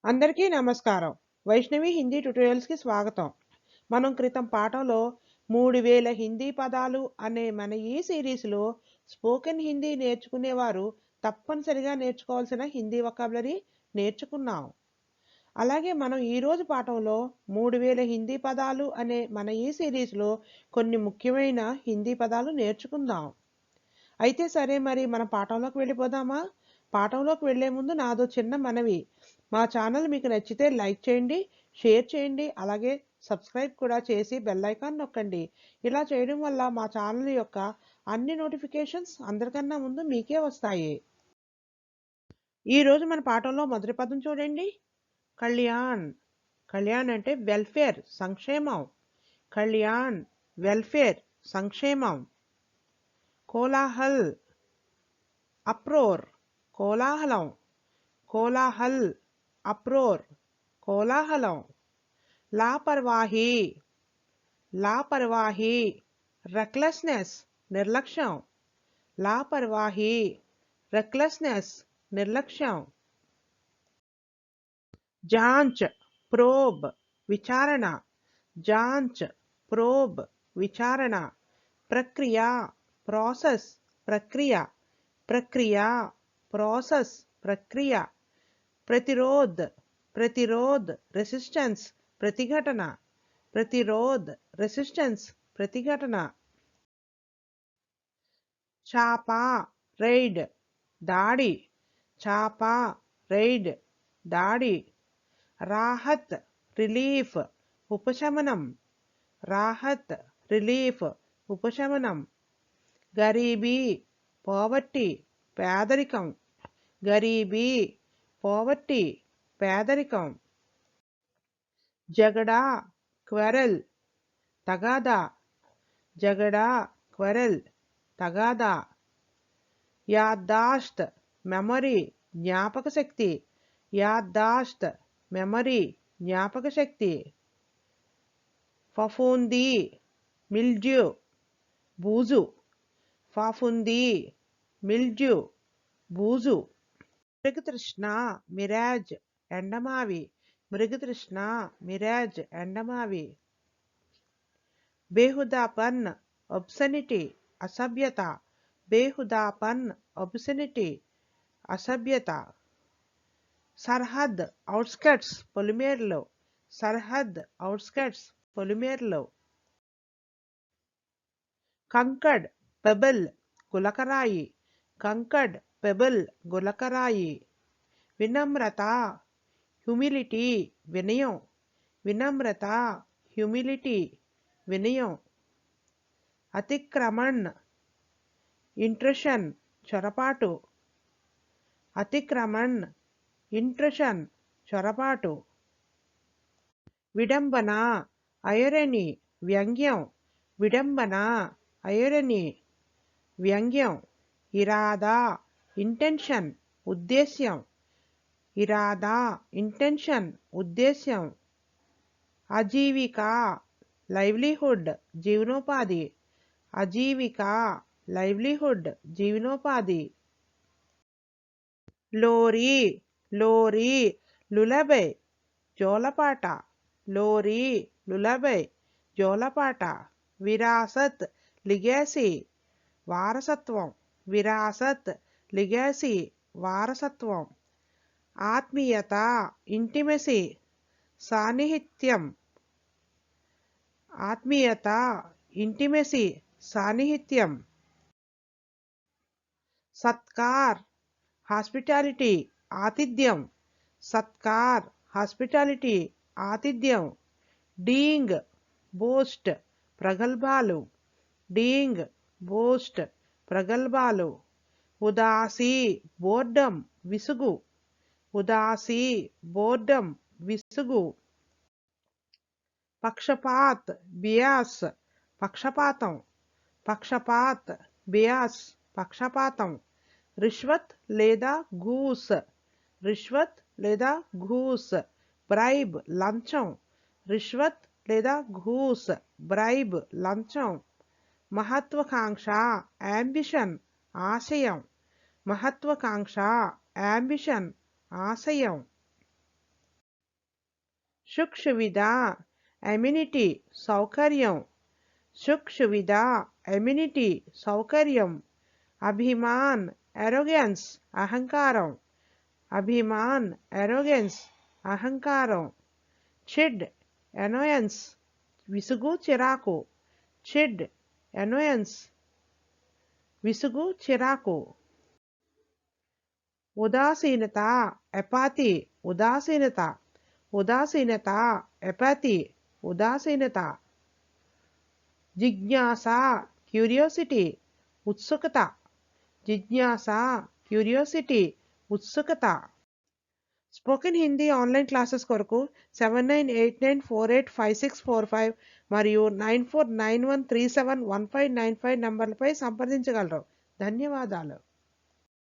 అందరికీ నమస్కారం. వైష్ణవి హిందీ ట్యుటోరియల్స్కి స్వాగతం. మనం క్రితం పాఠంలో 3000 హిందీ పదాలు అనే మన ఈ సిరీస్లో స్పోకెన్ హిందీ నేర్చుకునేవారు తప్పనిసరిగా నేర్చుకోవాల్సిన హిందీ వొకాబులరీ నేర్చుకున్నాం. అలాగే మనం ఈరోజు పాఠంలో 3000 హిందీ పదాలు అనే మన ఈ సిరీస్లో కొన్ని ముఖ్యమైన హిందీ పదాలు నేర్చుకుందాం. అయితే సరే, మరి మన పాఠంలోకి వెళ్ళిపోదామా? పాఠంలోకి వెళ్లే ముందు నాదో చిన్న మనవి. మా ఛానల్ మీకు నచ్చితే లైక్ చేయండి, షేర్ చేయండి, అలాగే సబ్స్క్రైబ్ కూడా చేసి బెల్ ఐకాన్ నొక్కండి. ఇలా చేయడం వల్ల మా ఛానల్ యొక్క అన్ని నోటిఫికేషన్స్ అందరికన్నా ముందు మీకే వస్తాయి. ఈరోజు మన పాఠంలో మొదటి పదం చూడండి, కళ్యాణ్. కళ్యాణ్ అంటే వెల్ఫేర్, సంక్షేమం. కళ్యాణ్, వెల్ఫేర్, సంక్షేమం. కోలాహల్, అప్రోర్, కోలాహలం. కోలాహల్, అప్రోర్, కోలాహలం. లాపర్వాహి, లాపర్వాహి, రెక్లెస్నెస్, నిర్లక్ష్యం. లాపర్వాహి, రెక్లెస్నెస్, నిర్లక్ష్యం. జాంచ్, ప్రోబ్, విచారణ. జాంచ్, ప్రోబ్, విచారణ. ప్రక్రియ, ప్రాసెస్, ప్రక్రియ. ప్రక్రియ, ప్రాసెస్, ప్రక్రియ. प्रतिरोध, प्रतिरोध, रेसिस्टेंस, प्रतिघटना. प्रतिरोध, रेसिस्टेंस, प्रतिघटना. छापा, रेड, दाड़ी. छापा, रेड, दाड़ी. राहत, रिलीफ, उपशमनम. राहत, रिलीफ, उपशमनम. गरीबी, पॉवर्टी, పేదరికం. गरीबी, पॉवर्टी, పేదరికం. झगड़ा, क्वेरल, तगादा. झगड़ा, क्वेरल, तगादा. याददाश्त, मेमोरी, ज्ञापक शक्ति. याददाश्त, मेमोरी, ज्ञापक शक्ति. फफूंदी, मिल्ड्यू, बूजु. फफूंदी, mildew, बूजु. मृगतृष्णा, Miraj, ఎండమావి. मृगतृष्ण, Miraj, ఎండమావి. बेहुदापन, obscenity, असभ्यता. बेहुदापन, obscenity, असभ्यता. सरहद, आउटस्कर्ट्स, పొలిమేరలు. सरहद, आउटस्कर्ट्स, పొలిమేరలు. कंकड़, पेबल, गुलकराई. कंकड़, पेबल, गुलकराई. विनम्रता, హ్యూమిలిటీ, వినయం. వినమ్రత, హ్యూమిలిటీ, వినయం. అతిక్రమణ్, ఇంట్రషన్, చొరపాటు. అతిక్రమణ్, ఇంట్రషన్, చొరపాటు. విడంబన, ఐరనీ, వ్యంగ్యం. విడంబన, ఐరనీ, వ్యంగ్యం. ఇరాదా, ఇంటెన్షన్, ఉద్దేశ్యం. ఇరాదా, ఇంటెన్షన్, ఉద్దేశ్యం. అజీవిక, లైవ్లీహుడ్, జీవనోపాధి. అజీవిక, లైవ్లీహుడ్, జీవనోపాధి. లోరీ, లోరీ, లులబై, జోలపాట. లోరీ, లులబై, జోలపాట. విరాసత్, లిగేసీ, వారసత్వం. విరాసత్, లిగేసీ, వారసత్వం. ఆత్మీయత, ఇంటిమెసీ, సాన్నిహిత్యం. ఆత్మీయత, ఇంటిమెసీ, సాన్నిహిత్యం. సత్కార్, హాస్పిటాలిటీ, ఆతిథ్యం. సత్కార్, హాస్పిటాలిటీ, ఆతిథ్యం. డీయింగ్, బోస్ట్, ప్రగల్భాలు. డీయింగ్, బోస్ట్, ప్రగల్భాలు. ఉదాసీ, బోర్డం, విసుగు. ఉదాసీ, బోర్డం, విసుగు. పక్షపాత్, బియాస్, పక్షపాతం. పక్షపాత్, బియాస్, పక్షపాతం. రిష్వత్ లేదా ఘూస్. రిష్వత్ లేదా ఘూస్, బ్రైబ్, లంచం. రిష్వత్ లేదా ఘూస్, బ్రైబ్, లంచం. మహత్వాకాంక్ష, యాంబిషన్, ఆశయం. మహత్వాకాంక్ష, యాంబిషన్, ఆశయం. సుఖ సువిధ ఎమ్యూనిటీ సౌకర్యం, సుఖ సువిధ ఎమ్యూనిటీ సౌకర్యం. అభిమాన్ ఎరోగెన్స్ అహంకారం, అభిమాన్ ఎరోగెన్స్ అహంకారం. చిడ్ ఎనోయన్స్ విసుగు చిరాకు, చిడ్ ఎనోయన్స్ విసుగు చిరాకు. ఉదాసీనత ఎపాతి ఉదాసీనత, ఉదాసీనత ఎపాతి ఉదాసీనత. జిజ్ఞాస క్యూరియాసిటీ ఉత్సుకత, జిజ్ఞాస క్యూరియాసిటీ ఉత్సుకత. స్పోకెన్ హిందీ ఆన్లైన్ క్లాసెస్ కొరకు 7989485645 మరియు 9491371595 నంబర్లపై సంప్రదించగలరు. ధన్యవాదాలు.